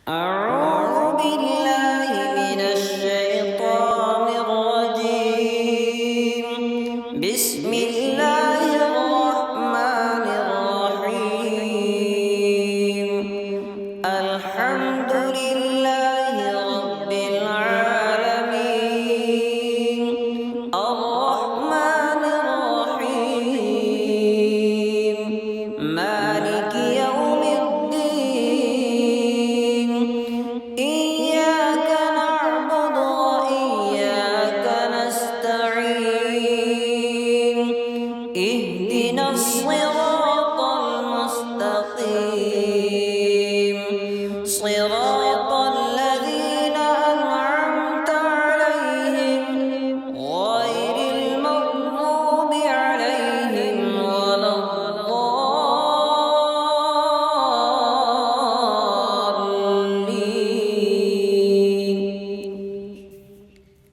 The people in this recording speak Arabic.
أعوذ بالله من الشيطان الرجيم. بسم الله الرحمن الرحيم. الحمد لله رب العالمين. الرحمن الرحيم. مالك يوم الدين. إياك نعبد وإياك نستعين. اهدنا الصراط المستقيم.